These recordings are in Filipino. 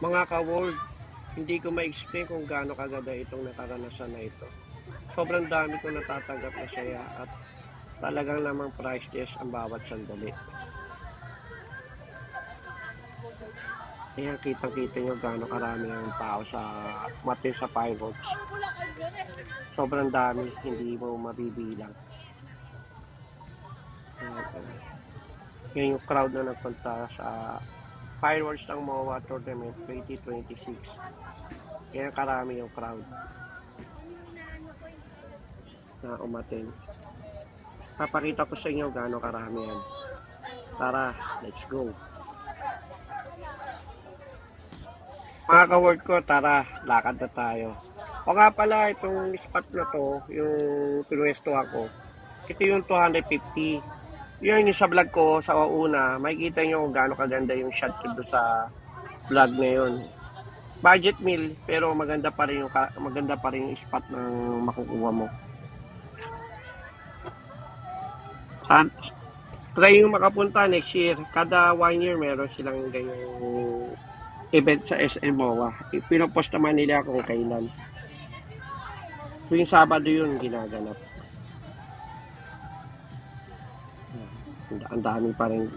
Mga ka-world, hindi ko ma-explain kung gaano kaganda itong nakaranasan na ito. Sobrang dami ko natatanggap na saya at talagang namang priceless ang bawat sandali. Ayan, kitang-kita nyo gaano karami ang tao sa matin sa fireworks. Sobrang dami, hindi mo mabibilang. Ayan, yan yung crowd na nagpunta sa fireworks ng MOA Tournament 2026. Kaya karami yung crowd na umatin. Papakita ko sa inyo gaano karami yan. Tara, let's go. Mga ka-work ko, tara, lakad na tayo. O nga pala, itong spot na to, yung pinwesto ako, ito yung 250. Yun yung sa vlog ko sa una, makikita nyo kung gaano kaganda yung shot ko doon sa vlog na yun. Budget meal, pero maganda pa rin yung spot ng makukuha mo. Try yung makapunta next year. Kada 1 year meron silang ganyang event sa SM MOA. Pinopost naman nila kung kailan. Tuwing Sabado yun ginaganap. Ang dami pa rin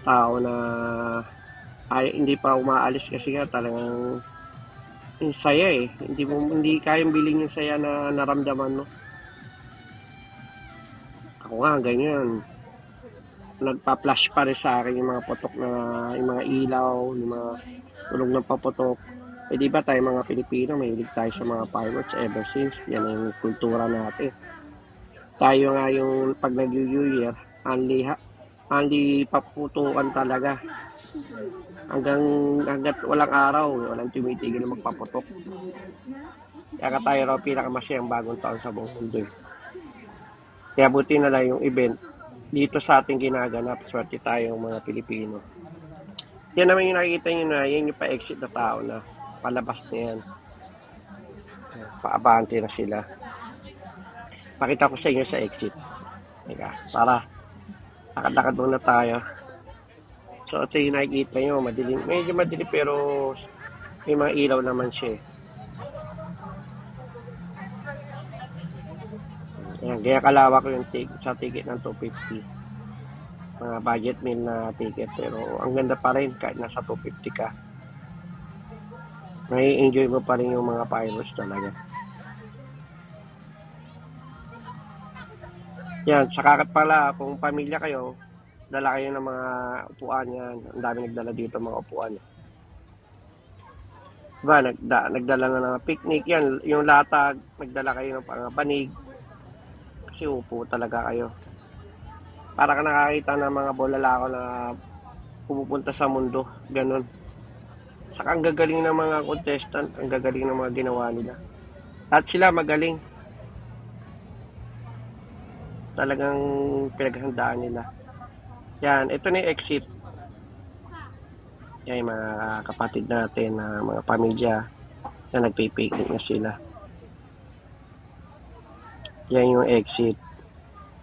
tao na hindi pa umaalis kasi nga talagang yung saya eh. Hindi kayang bilhin yung saya na naramdaman mo. Ako nga ganyan. Nagpa-flash pa rin sa akin yung mga putok na yung mga ilaw, yung mga tulog ng paputok. Eh di ba tayo mga Pilipino, mahilig tayo sa mga fireworks ever since. Yan ang kultura natin. Tayo nga yung pag nag-New Year, only paputukan talaga. Hanggat walang araw, walang tumitigil na magpaputok. Kaya tayo raw pinakamasayang bagong taon sa buong mundo. Kaya buti na lang yung event dito sa ating ginaganap. Swerte tayong mga Pilipino. Yan naman yung nakikita nyo na yan yung pa-exit na tao na palabas na yan. Paabante na sila. Pakita ko sa inyo sa exit. Teka, tara. Lakad-lakad muna tayo. So ito yung nakikita nyo, madilim. Medyo madilim pero may mga ilaw naman siya. Ayan, kaya kalawak yung sa ticket ng 250. Mga budget meal na ticket pero ang ganda pa rin kahit nasa 250 ka. May enjoy mo pa rin yung mga fireworks talaga. Yan, sa kakat pala, kung pamilya kayo, dala kayo ng mga upuan yan. Ang dami nagdala dito mga upuan. Diba, nagdala nga ng picnic yan. Yung latag, nagdala kayo ng mga banig. Kasi upo talaga kayo. Para ka nakakita ng mga bolalako na pumupunta sa mundo. Ganon. Saka ang gagaling ng mga contestant, ang gagaling ng mga ginawa nila. Lahat sila magaling. Talagang pinaghandaan nila. Yan, ito na yung exit. Yan yung mga kapatid natin na mga pamilya na nagpipicnic na sila. Yan yung exit.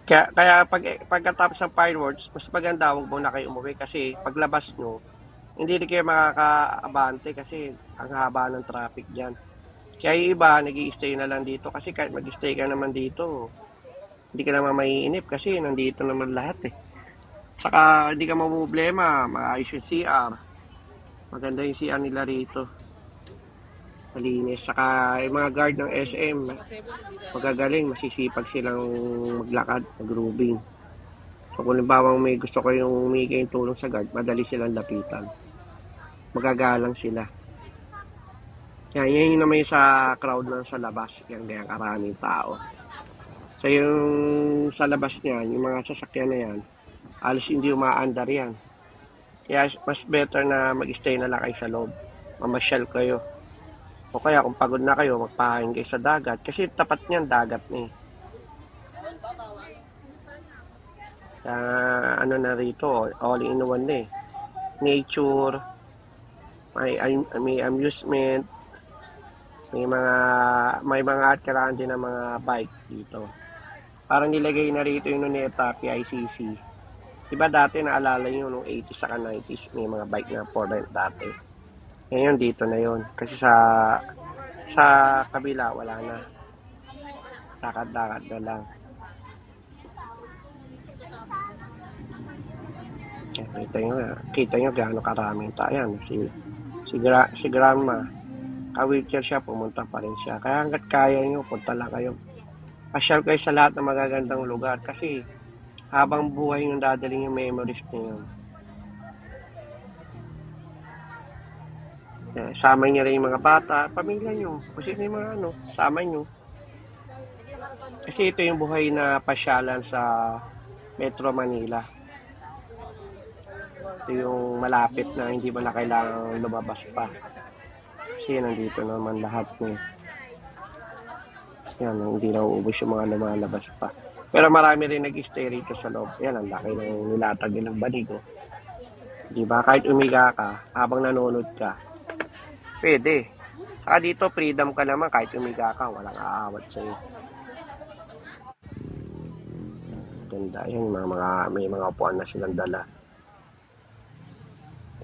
Kaya pagkatapos ng fireworks, mas maganda huwag muna kayo umuwi kasi paglabas nyo, hindi rin kayo makakaabante kasi ang haba ng traffic dyan. Kaya yung iba, nag-i-stay na lang dito kasi kahit mag-stay ka naman dito, hindi ka naman maiinip kasi nandito naman lahat eh. Saka hindi ka mamumblema, maayos yung CR. Maganda yung CR nila rito. Malinis. Saka yung mga guard ng SM, magagaling, masisipag silang maglakad, mag-grooving. So kung limbawang may gusto ko yung humingi yung tulong sa guard, madali silang lapitan. Magagalang sila. Yan, yan yung naman yung sa crowd na sa labas. Yan, kaya karaming tao. So yung sa labas niyan, yung mga sasakyan na yan, alos hindi umaandar yan. Kaya mas better na mag-stay na lang kayo sa loob. Mamasyal kayo. O kaya kung pagod na kayo, magpahain kayo sa dagat. Kasi tapat niyan, dagat na eh. Ano na rito, all in one na eh. Nature, may amusement, may mga atkaraan din ng mga bike dito. Parang nilagay na rito yung Luneta, PICC. Diba dati naalala nyo nung 80s saka 90s, may mga bike na for rent dati. Ngayon dito na yon. Kasi sa kabila wala na. Lakad-lakad na lang. Yan, kita nyo gaano karaming tayan. Si grandma, ka-wheelchair siya, pumunta pa rin siya. Kaya hanggat kaya nyo, punta lang kayo. Pasyal kayo sa lahat ng magagandang lugar kasi habang buhay yung dadaling yung memories niyo. Sama niyo rin yung mga bata, pamilya nyo. Kasi may mga sama nyo. Kasi ito yung buhay na pasyalan sa Metro Manila. Ito yung malapit na hindi mo na kailangang lumabas pa. Kasi nandito naman lahat niyo. Yan, hindi na uubos yung mga lumalabas pa. Pero marami rin nag-stay rito sa loob. Yan, ang laki ng nilatag ng baligo. Di ba? Kahit umiga ka, habang nanonood ka, pwede. Saka dito, freedom ka naman. Kahit umiga ka, walang aawat sa'yo. Ganda. Yan, may mga upuan na silang dala.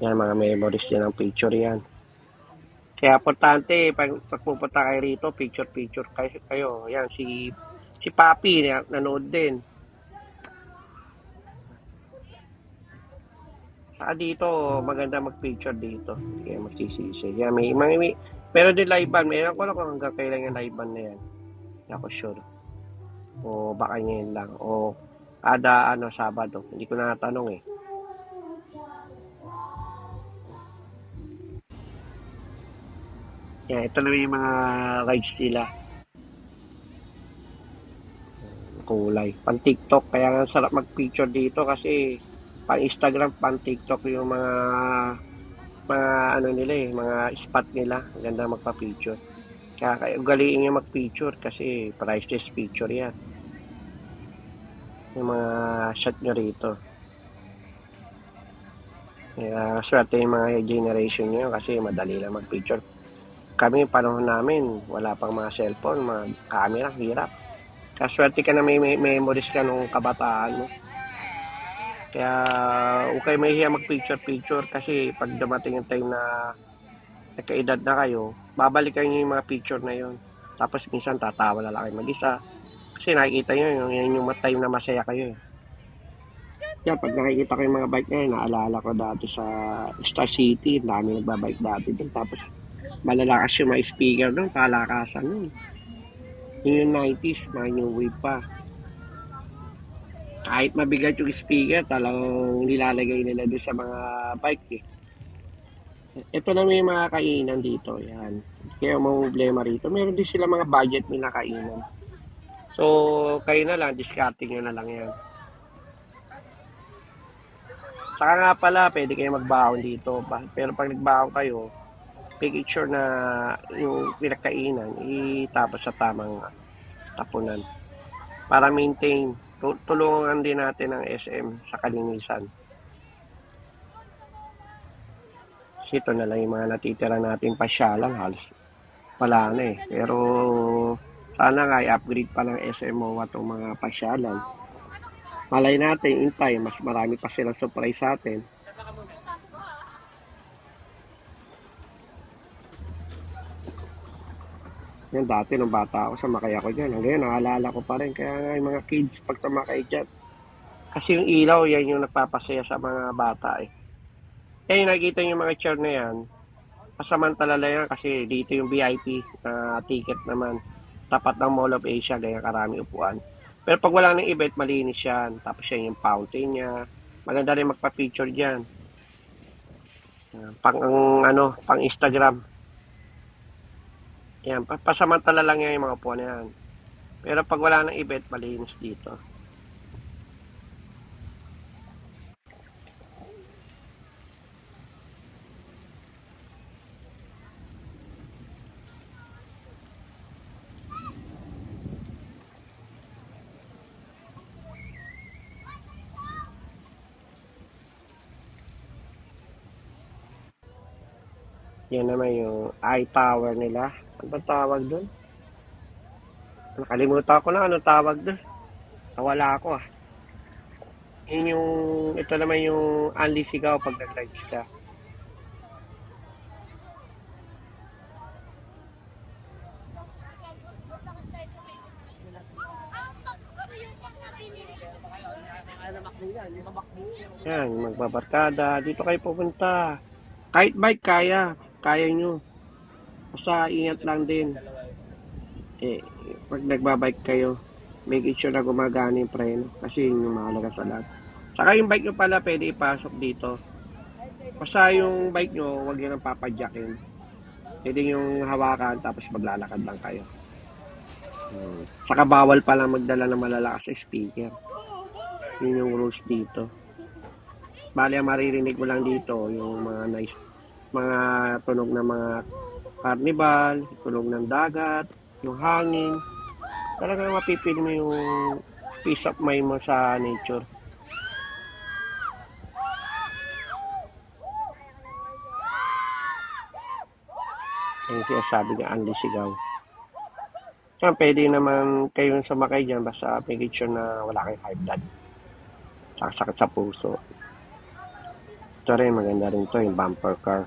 Yan, mga memories din ng picture yan. Kaya importante, pag pupunta kayo rito, picture kayo. Yan, si Papi, nanood din. Saka dito, maganda mag-picture dito. Kaya magsisisi. Yan, meron din live band. Meron ko lang kung hanggang kailan yung live band na yan. Hindi ako sure. O baka ngayon lang. O kada Sabado. Hindi ko na natanong eh. Yan, ito na yung mga rides nila. Kulay. Pang TikTok. Kaya nga sarap mag-picture dito kasi pang Instagram, pang TikTok yung mga nila mga spot nila. Ganda magpa-picture. Kaya ugaliin nyo mag-picture kasi priceless picture yan. Yung mga shot nyo rito. Kaya swerte yung mga generation nyo kasi madali lang mag-picture. Kami, panahon namin, wala pang mga cellphone, mga camera, hirap. Kaya swerte ka na may memories ka nung kabataan mo. Kaya huwag kayo mahihiya mag-picture kasi pag dumating yung time na nagkaedad na kayo, babalikan nyo yung mga picture na yon. Tapos minsan tatawa na lang kayo mag-isa. Kasi nakikita nyo yung time na masaya kayo. Yan, pag nakikita ko yung mga bike ngayon, naalala ko dati sa Star City, dami nagbabike dati doon. Tapos malalakas yung mga speaker doon, palakasan doon. Yung 90s, mga new wave pa. Kahit mabigat yung speaker, talagang nilalagay nila doon sa mga bike eh. Ito na may mga kainan dito, yan. Kaya mga problema rito. Meron din sila mga budget nila kainan. So, kayo na lang, discarding nyo na lang yan. Saka nga pala, pwede kayo magbaon dito. Pero pag nagbaon kayo, make sure na yung pinakainan itapos sa tamang tapunan para maintain. Tulungan din natin ang SM sa kalinisan. Kasi ito na lang yung mga natitira natin pasyalan, halos wala na eh. Pero sana nga i-upgrade pa ng SMO itong mga pasyalan. Malay natin, in time, mas marami pa silang surprise sa atin. Yan, dati nung bata ako, sumakay ako dyan. Hanggang naalala ko pa rin. Kaya nga yung mga kids, pag sumakay dyan. Kasi yung ilaw, yan yung nagpapasaya sa mga bata eh. Kaya yung nakikita yung mga chair na yan, pasamantala lang yan kasi dito yung VIP na ticket naman. Tapat ng Mall of Asia, ganyan karami upuan. Pero pag wala ng event, malinis yan. Tapos yan yung fountain niya. Maganda rin magpa-picture dyan. Pang Instagram. Yan, pasamantala lang yan yung mga upuan na yan. Pero pag wala ng event, malinis dito. Yan naman yung iTower nila. Ano ba tawag doon? Nakalimutan ko na anong tawag doon. Nawala ako ah. Ito naman yung Unli Sigaw pag nag-rides ka. Yan, magbabarkada. Dito kayo pupunta. Kahit bike, kaya. Kaya nyo. Basta ingat lang din. Eh, pag nagbabike kayo, make it sure na gumagana yung preno. Kasi yun yung mahalaga sa lahat. Saka yung bike nyo pala, pwede ipasok dito. Basta yung bike nyo, huwag nyo nang papadyakin. Pwede yung hawakan, tapos maglalakad lang kayo. Saka bawal pala magdala ng malalakas sa speaker. Yun yung rules dito. Bali, ang maririnig mo lang dito, yung mga nice, mga tunog ng mga carnival, tunog ng dagat, yung hangin. Talagang mapipil mo yung peace of mind mo sa nature. Yung sinasabi nga, Anli Sigaw. Yan, pwede naman kayong sumakay dyan, basta make sure na wala kayong high blood. Saka sakit sa puso. Ito rin, maganda rin to, yung bumper car.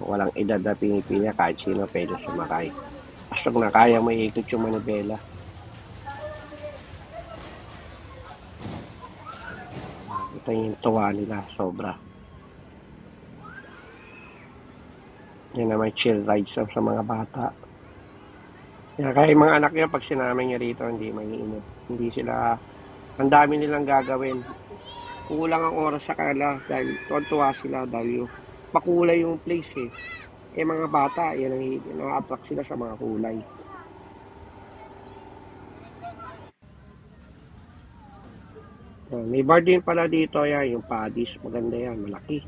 Walang edad na pinipili, kahit sino pwede sumakay. Basta kung nakaya mo iikot yung manibela. Ito yung tuwa nila, sobra. Yan naman chill rides sa mga bata. Yan, kaya yung mga anak niya, pag sinama niya rito, hindi maiinip. Hindi sila, ang dami nilang gagawin. Kulang ang oras sa kanila dahil tuwa sila dahil yung makulay yung place eh. Eh mga bata, yan ang na-attract sila sa mga kulay. May bar din pala dito, yan, yung Paddy's, maganda yan, malaki.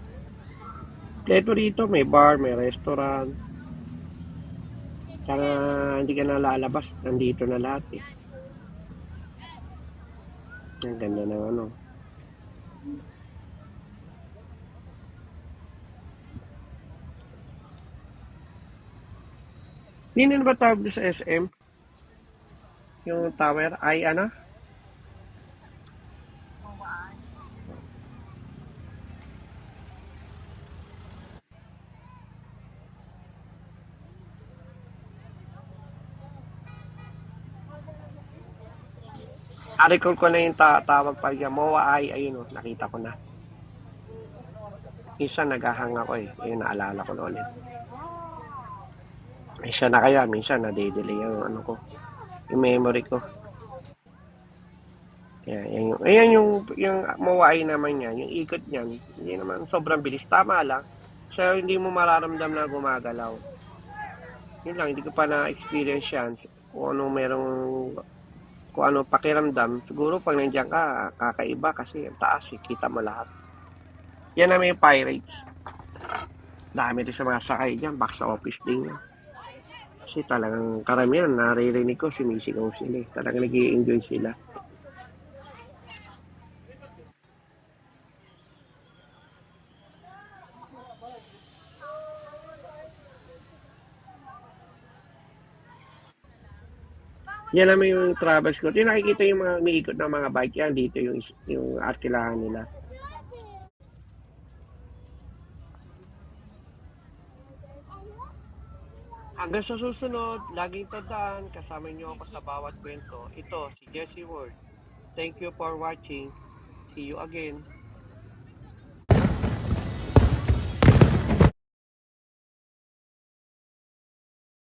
Ito rito, may bar, may restaurant. Kaya hindi ka na lalabas, nandito na lahat eh. Ang ganda ng ano. Hindi na ba tawag sa SM? Yung tower ay ano? Recall ko na yung tawag pa niya. MOA ay, ayun o, nakita ko na. Minsan naghahang ako eh. Ayun, naalala ko na ulit. Ay, siya na kaya, minsan na-delay yung ano ko. Yung memory ko. Ayan yung MOA ay naman yan. Yung ikot niyan, hindi naman sobrang bilis. Tama lang. So, hindi mo mararamdam na gumagalaw. Yun lang, hindi ko pa na-experience yan. Kung ano pakiramdam. Siguro pag nandiyan ka, kakaiba kasi ang taas, kita mo lahat. Yan naman yung Pirates. Dami rin sa mga sakay dyan, box office din yan. Kasi talagang karamihan, naririnig ko, sinisigaw sila. Talagang nag-i-enjoy sila. Yan naman yung travels ko. Yung nakikita yung mga umiikot na mga bike yan, dito yung arkilahan nila. Hanggang sa susunod, laging tandaan, kasama niyo ako sa bawat kwento. Ito, si Jesse Ward. Thank you for watching. See you again.